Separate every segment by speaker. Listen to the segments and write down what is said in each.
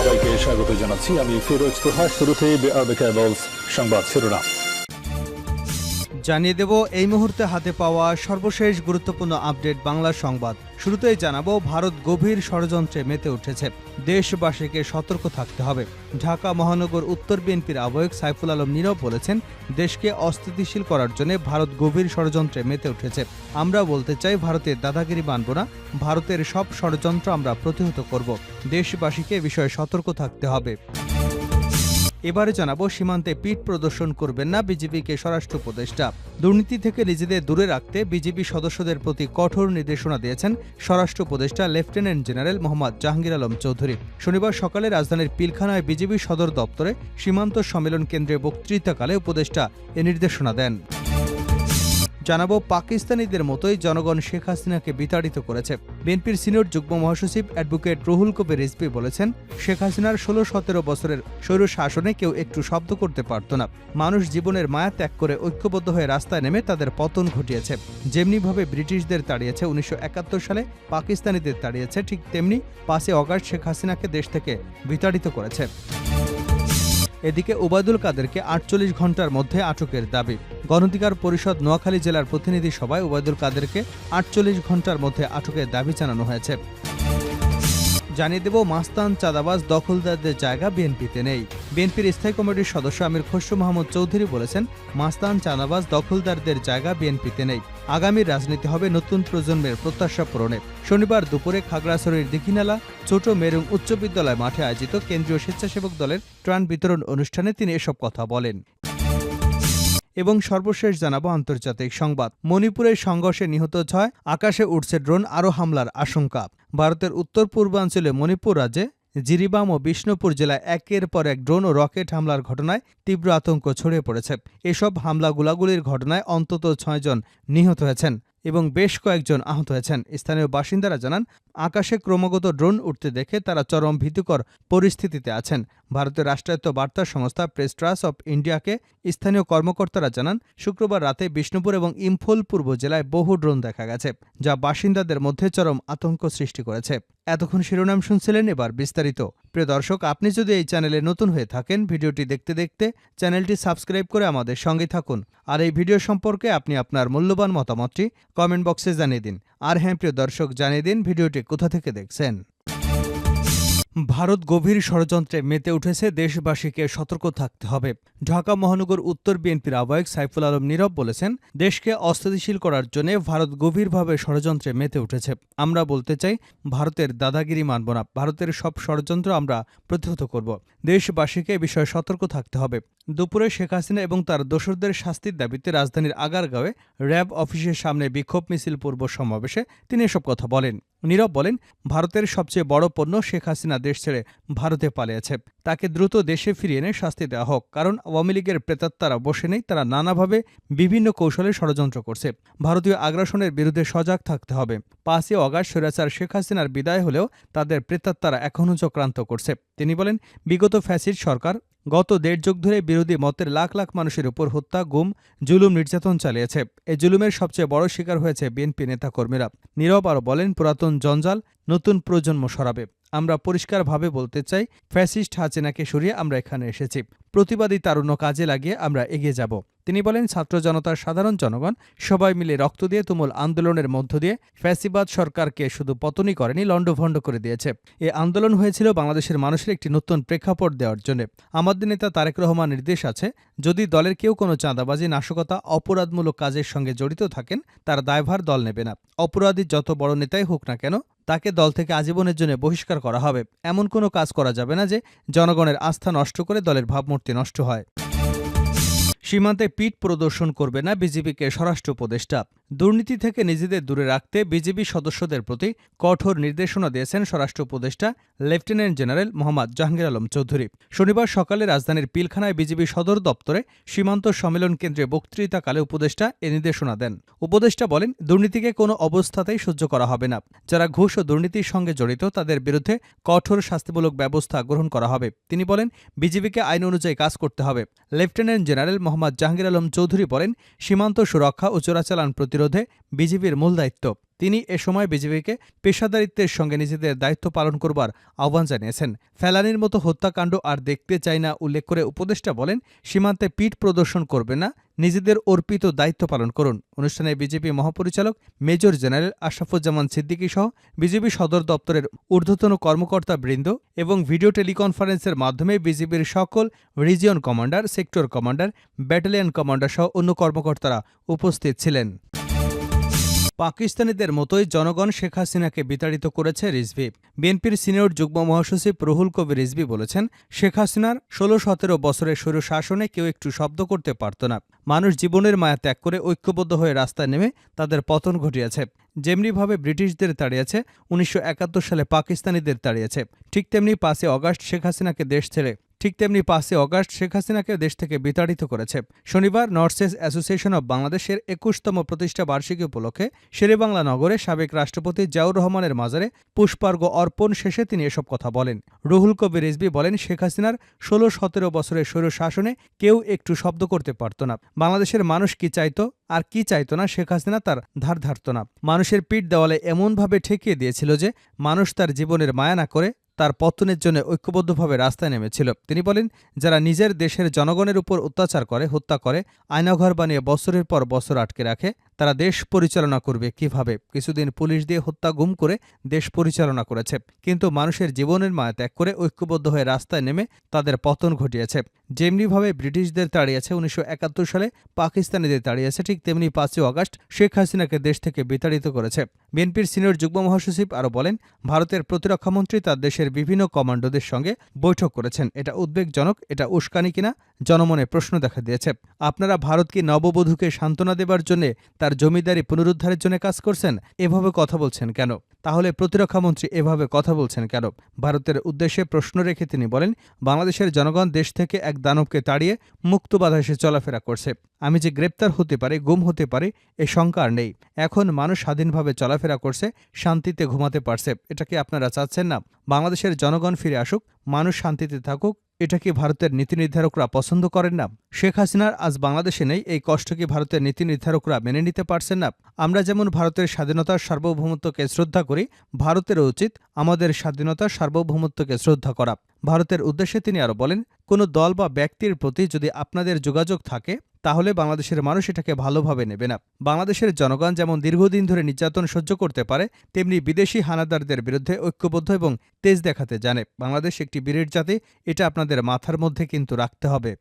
Speaker 1: সবাইকে স্বাগত জানাচ্ছি। আমি ফিরোজ তোহা। শুরুতেই সংবাদ শিরোনাম
Speaker 2: জানিয়ে দেব এই মুহূর্তে হাতে পাওয়া সর্বশেষ গুরুত্বপূর্ণ আপডেট বাংলা সংবাদ। শুরুতেই জানাবো, ভারত গভীর ষড়যন্ত্রে মেতে উঠেছে, দেশবাসীকে সতর্ক থাকতে হবে। ঢাকা মহানগর উত্তর বিএনপির আহ্বায়ক সাইফুল আলম নীরব বলেছেন, দেশকে অস্থিতিশীল করার জন্য ভারত গভীর ষড়যন্ত্রে মেতে উঠেছে। আমরা বলতে চাই, ভারতের দাদাগিরি মানব না, ভারতের সব ষড়যন্ত্র আমরা প্রতিহত করব। দেশবাসীকে এ বিষয়ে সতর্ক থাকতে হবে। এবারে জানাবো, সীমান্তে পিঠ প্রদর্শন করবেন না বিজেপিকে স্বরাষ্ট্র উপদেষ্টা। দুর্নীতি থেকে নিজেদের দূরে রাখতে বিজেপি সদস্যদের প্রতি কঠোর নির্দেশনা দিয়েছেন স্বরাষ্ট্র উপদেষ্টা লেফটেন্যান্ট জেনারেল মোহাম্মদ জাহাঙ্গীর আলম চৌধুরী। শনিবার সকালে রাজধানীর পিলখানায় বিজেপি সদর দপ্তরে সীমান্ত সম্মেলন কেন্দ্রে বক্তৃতাকালে উপদেষ্টা এ নির্দেশনা দেন। জানাবো, পাকিস্তানিদের মতোই জনগণ শেখ হাসিনাকে বিতাড়িত করেছে। বিএনপির সিনিয়র যুগ্ম মহাসচিব অ্যাডভোকেট রুহুল কবির রিজভী বলেছেন, শেখ হাসিনার ১৬-১৭ বছরের স্বৈর শাসনে কেউ একটু শব্দ করতে পারত না। মানুষ জীবনের মায়া ত্যাগ করে ঐক্যবদ্ধ হয়ে রাস্তায় নেমে তাদের পতন ঘটিয়েছে। যেমনিভাবে ব্রিটিশদের তাড়িয়েছে ১৯৭১ সালে, পাকিস্তানিদের তাড়িয়েছে, ঠিক তেমনি ৫ই অগাস্ট শেখ হাসিনাকে দেশ থেকে বিতাড়িত করেছে। এদিকে ওবায়দুল কাদেরকে ৪৮ ঘণ্টার মধ্যে আটকের দাবি। গণঅধিকার পরিষদ নোয়াখালী জেলার প্রতিনিধি সভায় ওবায়দুল কাদেরকে ৪৮ ঘণ্টার মধ্যে আটকের দাবি জানানো হয়েছে। জানিয়ে দেব, মাস্তান, চাঁদাবাজ, দখলদারদের জায়গা বিএনপিতে নেই। বিএনপির স্থায়ী কমিটির সদস্য আমির খসরু মাহমুদ চৌধুরী বলেছেন, মাস্তান, চাঁদাবাজ, দখলদারদের জায়গা বিএনপিতে নেই। আগামীর রাজনীতি হবে নতুন প্রজন্মের প্রত্যাশা পূরণে। শনিবার দুপুরে খাগড়াছড়ির দীঘিনালা ছোট মেরুং উচ্চ বিদ্যালয় মাঠে আয়োজিত কেন্দ্রীয় স্বেচ্ছাসেবক দলের ত্রাণ বিতরণ অনুষ্ঠানে তিনি এসব কথা বলেন। এবং সর্বশেষ জানাবো আন্তর্জাতিক সংবাদ। মণিপুরের সংঘর্ষে নিহত ৬, আকাশে উঠছে ড্রোন, আরও হামলার আশঙ্কা। ভারতের উত্তর পূর্বাঞ্চলে মণিপুর রাজ্যে জিরিবাম ও বিষ্ণুপুর জেলায় একের পর এক ড্রোন ও রকেট হামলার ঘটনায় তীব্র আতঙ্ক ছড়িয়ে পড়েছে। এসব হামলা গোলাগুলির ঘটনায় অন্তত ৬ জন নিহত হয়েছেন এবং বেশ কয়েকজন আহত হয়েছেন। স্থানীয় বাসিন্দারা জানান, আকাশে ক্রমাগত ড্রোন উঠতে দেখে তারা চরম ভীতিকর পরিস্থিতিতে আছেন। ভারতের রাষ্ট্রায়ত্ত বার্তা সংস্থা প্রেস ট্রাস্ট অব ইন্ডিয়াকে স্থানীয় কর্মকর্তারা জানান, শুক্রবার রাতে বিষ্ণুপুর এবং ইম্ফল পূর্ব জেলায় বহু ড্রোন দেখা গেছে, যা বাসিন্দাদের মধ্যে চরম আতঙ্ক সৃষ্টি করেছে। এতক্ষণ শিরোনাম শুনছিলেন, এবার বিস্তারিত। প্রিয় দর্শক, আপনি যদি এই চ্যানেলে নতুন হয়ে থাকেন, ভিডিওটি দেখতে দেখতে চ্যানেলটি সাবস্ক্রাইব করে আমাদের সঙ্গে থাকুন। আর এই ভিডিও সম্পর্কে আপনি আপনার মূল্যবান মতামতটি কমেন্ট বক্সে জানিয়ে দিন। আর হ্যাঁ প্রিয় দর্শক, জানিয়ে দিন ভিডিওটি কোথা থেকে দেখছেন। ভারত গভীর ষড়যন্ত্রে মেতে উঠেছে, দেশবাসীকে সতর্ক থাকতে হবে। ঢাকা মহানগর উত্তর বিএনপির আহ্বায়ক সাইফুল আলম নীরব বলেছেন, দেশকে অস্থিতিশীল করার জন্য ভারত গভীরভাবে ষড়যন্ত্রে মেতে উঠেছে। আমরা বলতে চাই, ভারতের দাদাগিরি মানব না, ভারতের সব ষড়যন্ত্র আমরা প্রতিহত করব। দেশবাসীকে এ বিষয়ে সতর্ক থাকতে হবে। দুপুরে শেখ হাসিনা এবং তার দোসরদের শাস্তির দাবিতে রাজধানীর আগারগাঁওয়ে র্যাব অফিসের সামনে বিক্ষোভ মিছিল পূর্ব সমাবেশে তিনি এসব কথা বলেন। নীরব বলেন, ভারতের সবচেয়ে বড় পণ্য শেখ হাসিনা দেশ ছেড়ে ভারতে পালিয়েছে। তাকে দ্রুত দেশে ফিরিয়ে এনে শাস্তি দেওয়া হোক, কারণ আওয়ামী লীগের প্রেতাত্মারা বসে নেই, তারা নানাভাবে বিভিন্ন কৌশলে ষড়যন্ত্র করছে। ভারতীয় আগ্রাসনের বিরুদ্ধে সজাগ থাকতে হবে। ৫ই অগাস্ট স্বৈরাচার শেখ হাসিনার বিদায় হলেও তাদের প্রেতাত্মারা এখনও চক্রান্ত করছে। তিনি বলেন, বিগত ফ্যাসিস্ট সরকার গত ১.৫ যুগ ধরে বিরোধী মতের লাখ লাখ মানুষের উপর হত্যা, গুম, জুলুম, নির্যাতন চালিয়েছে। এই জুলুমের সবচেয়ে বড় শিকার হয়েছে বিএনপি নেতাকর্মীরা। নীরব আরও বলেন, পুরাতন জঞ্জাল নতুন প্রজন্ম সরাবে। আমরা পরিষ্কারভাবে বলতে চাই, ফ্যাসিস্ট হাসিনাকে সরিয়ে আমরা এখানে এসেছি। প্রতিবাদী তারুণ্য কাজে লাগিয়ে আমরা এগিয়ে যাব। তিনি বলেন, ছাত্র জনতার সাধারণ জনগণ সবাই মিলে রক্ত দিয়ে তুমুল আন্দোলনের মধ্য দিয়ে ফ্যাসিবাদ সরকারকে শুধু পতনই করেনি, লণ্ডভণ্ড করে দিয়েছে। এ আন্দোলন হয়েছিল বাংলাদেশের মানুষের একটি নতুন প্রেক্ষাপট দেওয়ার জন্য। আমাদের নেতা তারেক রহমান নির্দেশ আছে, যদি দলের কেউ কোনো চাঁদাবাজি, নাশকতা, অপরাধমূলক কাজের সঙ্গে জড়িত থাকেন, তার দায়ভার দল নেবে না। অপরাধী যত বড় নেতাই হোক না কেন, তাকে দল থেকে আজীবনের জন্য বহিষ্কার করা হবে। এমন কোনো কাজ করা যাবে না যে জনগণের আস্থা নষ্ট করে দলের ভাবমূর্তি নষ্ট হয়। সীমান্তে পিঠ প্রদর্শন করবে না বিজেপিকে স্বরাষ্ট্র উপদেষ্টা। দুর্নীতি থেকে নিজেদের দূরে রাখতে বিজেপি সদস্যদের প্রতি কঠোর নির্দেশনা দিয়েছেন স্বরাষ্ট্র উপদেষ্টা লেফটেন্যান্ট জেনারেল মোহাম্মদ জাহাঙ্গীর আলম চৌধুরী। শনিবার সকালে রাজধানীর পিলখানায় বিজেপি সদর দপ্তরে সীমান্ত সম্মেলন কেন্দ্রে বক্তৃতাকালে উপদেষ্টা এ নির্দেশনা দেন। উপদেষ্টা বলেন, দুর্নীতিকে কোনো অবস্থাতেই সহ্য করা হবে না। যারা ঘুষ ও দুর্নীতির সঙ্গে জড়িত তাদের বিরুদ্ধে কঠোর শাস্তিমূলক ব্যবস্থা গ্রহণ করা হবে। তিনি বলেন, বিজেপিকে আইন অনুযায়ী কাজ করতে হবে। লেফটেন্যান্ট জেনারেল মোহাম্মদ জাহাঙ্গীর আলম চৌধুরী বলেন, সীমান্ত সুরক্ষা ও চোরাচালান প্রতিরোধে বিজেপির মূল দায়িত্ব। তিনি এ সময় বিজেপিকে পেশাদারিত্বের সঙ্গে নিজেদের দায়িত্ব পালন করবার আহ্বান জানিয়েছেন। ফেলানির মতো হত্যাকাণ্ড আর দেখতে চাই না উল্লেখ করে উপদেষ্টা বলেন, সীমান্তে পিঠ প্রদর্শন করবে না, নিজেদের অর্পিত দায়িত্ব পালন করুন। অনুষ্ঠানে বিজেপি মহাপরিচালক মেজর জেনারেল আশরাফুজ্জামান সিদ্দিকী সহ বিজেপি সদর দপ্তরের ঊর্ধ্বতন কর্মকর্তা বৃন্দ এবং ভিডিও টেলিকনফারেন্সের মাধ্যমে বিজেপির সকল region commander, sector commander, battalion commander সহ অন্য কর্মকর্তারা উপস্থিত ছিলেন। পাকিস্তানিদের মতোই জনগণ শেখ হাসিনাকে বিতাড়িত করেছে রিজভী। বিএনপির সিনিয়র যুগ্ম মহাসচিব রুহুল কবির রিজভী বলেছেন, শেখ হাসিনার ১৬-১৭ বছরের স্বৈর শাসনে কেউ একটু শব্দ করতে পারত না। মানুষ জীবনের মায়া ত্যাগ করে ঐক্যবদ্ধ হয়ে রাস্তায় নেমে তাদের পতন ঘটিয়েছে। যেমনিভাবে ব্রিটিশদের তাড়িয়েছে, ১৯৭১ সালে পাকিস্তানিদের তাড়িয়েছে, ঠিক তেমনি ৫ই আগস্ট শেখ হাসিনাকে দেশ থেকে বিতাড়িত করেছে। শনিবার নর্থ-ইস্ট অ্যাসোসিয়েশন অব বাংলাদেশের ২১তম প্রতিষ্ঠা বার্ষিকী উপলক্ষে শেরেবাংলা নগরে সাবেক রাষ্ট্রপতি জিয়াউর রহমানের মাজারে পুষ্পার্ঘ্য অর্পণ শেষে তিনি এসব কথা বলেন। রুহুল কবির রিজভী বলেন, শেখ হাসিনার ১৬-১৭ বছরের স্বৈর শাসনে কেউ একটু শব্দ করতে পারত না। বাংলাদেশের মানুষ কি চাইত আর কি চাইত না শেখ হাসিনা তার ধার ধারত না। মানুষের পিঠ দেওয়ালে এমনভাবে ঠেকিয়ে দিয়েছিল যে মানুষ তার জীবনের মায়া না করে তার পতনের জন্য ঐক্যবদ্ধভাবে রাস্তায় নেমেছিল। তিনি বলেন, যারা নিজের দেশের জনগণের উপর অত্যাচার করে, হত্যা করে, আয়নাঘর বানিয়ে বছরের পর বছর আটকে রাখে, তারা দেশ পরিচালনা করবে কিভাবে? কিছুদিন পুলিশ দিয়ে হত্যা গুম করে দেশ পরিচালনা করেছে, কিন্তু মানুষের জীবনের মায়া ত্যাগ করে ঐক্যবদ্ধ হয়ে রাস্তায় নেমে তাদের পতন ঘটিয়েছে। যেমনিভাবে ব্রিটিশদের তাড়িয়েছে, ১৯৭১ সালে পাকিস্তানিদের তাড়িয়েছে, ঠিক তেমনি ৫ই আগস্ট শেখ হাসিনাকে দেশ থেকে বিতাড়িত করেছে। বিএনপির সিনিয়র যুগ্ম মহাসচিব আরও বলেন, ভারতের প্রতিরক্ষামন্ত্রী তার দেশের বিভিন্ন কমান্ডোদের সঙ্গে বৈঠক করেছেন। এটা উদ্বেগজনক, এটা উস্কানি কিনা জনমনে প্রশ্ন দেখা দিয়েছে। আপনারা ভারত কি নববধূকে সান্ত্বনা দেবার জন্য, তার জমিদারি পুনরুদ্ধারের জন্য কাজ করছেন? এভাবে কথা বলছেন কেন? তাহলে প্রতিরক্ষামন্ত্রী এভাবে কথা বলছেন কেন? ভারতের উদ্দেশ্যে প্রশ্ন রেখে তিনি বলেন, বাংলাদেশের জনগণ দেশ থেকে এক দানবকে তাড়িয়ে মুক্ত বাতাসে চলাফেরা করছে। আমি যে গ্রেপ্তার হতে পারি, গুম হতে পারি, এ শঙ্কা আর নেই। এখন মানুষ স্বাধীনভাবে চলাফেরা করছে, শান্তিতে ঘুমাতে পারছে। এটা কি আপনারা চাচ্ছেন না? বাংলাদেশের জনগণ ফিরে আসুক, মানুষ শান্তিতে থাকুক। এটা কি ভারতের নীতি নির্ধারকরা পছন্দ করেন না? শেখ হাসিনার আজ বাংলাদেশে নেই, এই কষ্ট কি ভারতের নীতি নির্ধারকরা মেনে নিতে পারছেন না? আমরা যেমন ভারতের স্বাধীনতার সার্বভৌমত্বকে শ্রদ্ধা করি, ভারতেরও উচিত আমাদের স্বাধীনতার সার্বভৌমত্বকে শ্রদ্ধা করা। ভারতের উদ্দেশ্যে তিনি আরও বলেন, কোনো দল বা ব্যক্তির প্রতি যদি আপনাদের যোগাযোগ থাকে, তাহলে বাংলাদেশের মানুষ এটাকে ভালোভাবে নেবে না। বাংলাদেশের জনগণ যেমন দীর্ঘদিন ধরে নির্যাতন সহ্য করতে পারে, তেমনি বিদেশি হানাদারদের বিরুদ্ধে ঐক্যবদ্ধ এবং তেজ দেখাতে জানে। বাংলাদেশ একটি বীরের জাতি, এটা আপনাদের মাথার মধ্যে কিন্তু রাখতে হবে।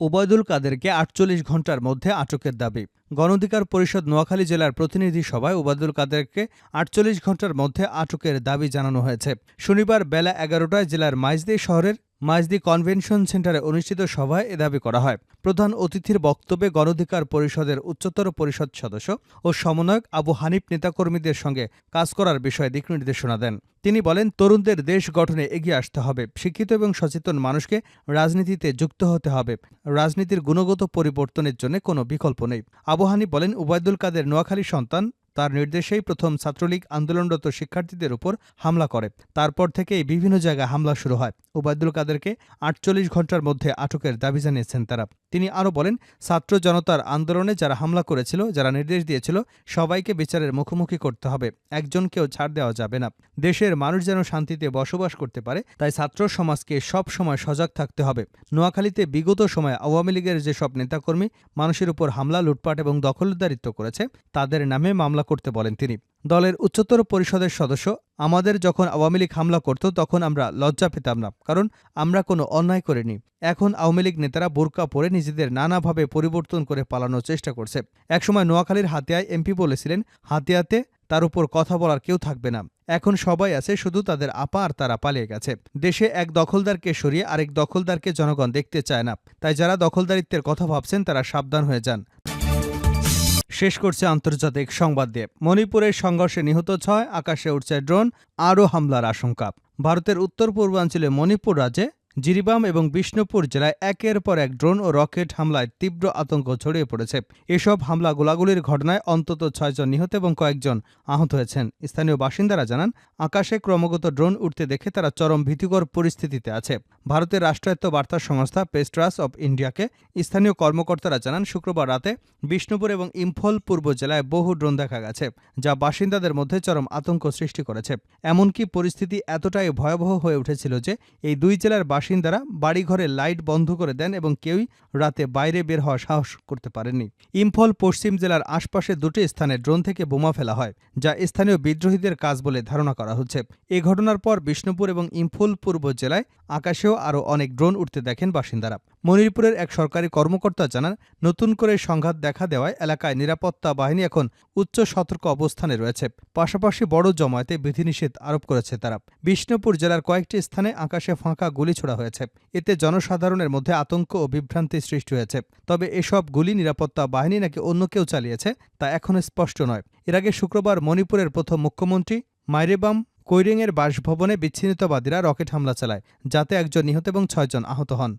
Speaker 2: ওবায়দুল কাদেরকে ৪৮ ঘণ্টার মধ্যে আটকের দাবি। গণঅধিকার পরিষদ নোয়াখালী জেলার প্রতিনিধি সভায় ওবায়দুল কাদেরকে ৪৮ ঘণ্টার মধ্যে আটকের দাবি জানানো হয়েছে। শনিবার বেলা ১১টায় জেলার মাইজদী শহরের মাইজদী কনভেনশন সেন্টারে অনুষ্ঠিত সভায় এ দাবি করা হয়। প্রধান অতিথির বক্তব্যে গণঅধিকার পরিষদের উচ্চতর পরিষদ সদস্য ও সমন্বয়ক আবু হানিফ নেতাকর্মীদের সঙ্গে কাজ করার বিষয়ে দিক নির্দেশনা দেন। তিনি বলেন, তরুণদের দেশ গঠনে এগিয়ে আসতে হবে, শিক্ষিত এবং সচেতন মানুষকে রাজনীতিতে যুক্ত হতে হবে। রাজনীতির গুণগত পরিবর্তনের জন্য কোনো বিকল্প নেই। আবু হানিফ বলেন, ওবায়দুল কাদের নোয়াখালী সন্তান, তার নির্দেশেই প্রথম ছাত্রলীগ আন্দোলনরত শিক্ষার্থীদের উপর হামলা করে। তারপর থেকেই বিভিন্ন জায়গায় হামলা শুরু হয়। ওবায়দুল কাদেরকে ৪৮ ঘণ্টার মধ্যে আটকের দাবি জানিয়েছেন তারা। তিনি আরও বলেন, ছাত্র জনতার আন্দোলনে যারা হামলা করেছিল, যারা নির্দেশ দিয়েছিল, সবাইকে বিচারের মুখোমুখি করতে হবে। একজনকেও ছাড় দেওয়া যাবে না। দেশের মানুষ যেন শান্তিতে বসবাস করতে পারে, তাই ছাত্র সমাজকে সব সময় সজাগ থাকতে হবে। নোয়াখালীতে বিগত সময়ে আওয়ামী লীগের যেসব নেতাকর্মী মানুষের উপর হামলা, লুটপাট এবং দখলদারিত্ব করেছে, তাদের নামে মামলা করতে বলেন তিনি। দলের উচ্চতর পরিষদের সদস্য, আমাদের যখন আওয়ামী লীগ হামলা করত তখন আমরা লজ্জা পেতাম না, কারণ আমরা কোনো অন্যায় করিনি। এখন আওয়ামী লীগ নেতারা বোরকা পরে নিজেদের নানাভাবে পরিবর্তন করে পালানোর চেষ্টা করছে। একসময় নোয়াখালীর হাতিয়ায় এমপি বলেছিলেন, হাতিয়াতে তার উপর কথা বলার কেউ থাকবে না। এখন সবাই আছে, শুধু তাদের আপা আর তারা পালিয়ে গেছে। দেশে এক দখলদারকে সরিয়ে আরেক দখলদারকে জনগণ দেখতে চায় না। তাই যারা দখলদারিত্বের কথা ভাবছেন তারা সাবধান হয়ে যান। শেষ করছে আন্তর্জাতিক সংবাদ দিয়ে। মণিপুরের সংঘর্ষে নিহত ৬, আকাশে উঠছে ড্রোন, আরও হামলার আশঙ্কা। ভারতের উত্তর পূর্বাঞ্চলে মণিপুর রাজ্যে জিরিবাম এবং বিষ্ণুপুর জেলায় একের পর এক ড্রোন ও রকেট হামলায় তীব্র আতঙ্ক ছড়িয়ে পড়েছে। এসব হামলা গোলাগুলির ঘটনায় অন্তত ৬ জন নিহত এবং কয়েকজন আহত হয়েছেন। স্থানীয় বাসিন্দারা জানান, আকাশে ক্রমাগত ড্রোন উঠতে দেখে তারা চরম ভীতিকর পরিস্থিতিতে আছে। ভারতের রাষ্ট্রায়ত্ত বার্তা সংস্থা প্রেস ট্রাস্ট অব ইন্ডিয়াকে স্থানীয় কর্মকর্তারা জানান, শুক্রবার রাতে বিষ্ণুপুর এবং ইম্ফল পূর্ব জেলায় বহু ড্রোন দেখা গেছে, যা বাসিন্দাদের মধ্যে চরম আতঙ্ক সৃষ্টি করেছে। এমনকি পরিস্থিতি এতটাই ভয়াবহ হয়ে উঠেছিল যে এই দুই জেলার বাসিন্দারা বাড়িঘরে লাইট বন্ধ করে দেন এবং কেউই রাতে বাইরে বের হওয়ার সাহস করতে পারেননি। ইম্ফল পশ্চিম জেলার আশপাশে দুটি স্থানে ড্রোন থেকে বোমা ফেলা হয়, যা স্থানীয় বিদ্রোহীদের কাজ বলে ধারণা করা হচ্ছে। এ ঘটনার পর বিষ্ণুপুর এবং ইম্ফল পূর্ব জেলায় আকাশেও আরও অনেক ড্রোন উঠতে দেখেন বাসিন্দারা। মনিরপুরের এক সরকারি কর্মকর্তা জানান, নতুন করে সংঘাত দেখা দেওয়ায় এলাকায় নিরাপত্তা বাহিনী এখন উচ্চ সতর্ক অবস্থানে রয়েছে। পাশাপাশি বড় জমায়েতে বিধিনিষেধ আরোপ করেছে তারা। বিষ্ণুপুর জেলার কয়েকটি স্থানে আকাশে ফাঁকা গুলি ছোড়া হয়েছে। এতে জনসাধারণের মধ্যে আতঙ্ক ও বিভ্রান্তি সৃষ্টি হয়েছে। তবে এসব গুলি নিরাপত্তা বাহিনী নাকি অন্য কেউ চালিয়েছে তা এখনও স্পষ্ট নয়। এর আগে শুক্রবার মণিপুরের প্রথম মুখ্যমন্ত্রী মাইরেবাম কৈরেংয়ের বাসভবনে বিচ্ছিন্নতাবাদীরা রকেট হামলা চালায়, যাতে একজন নিহত এবং ৬ জন আহত হন।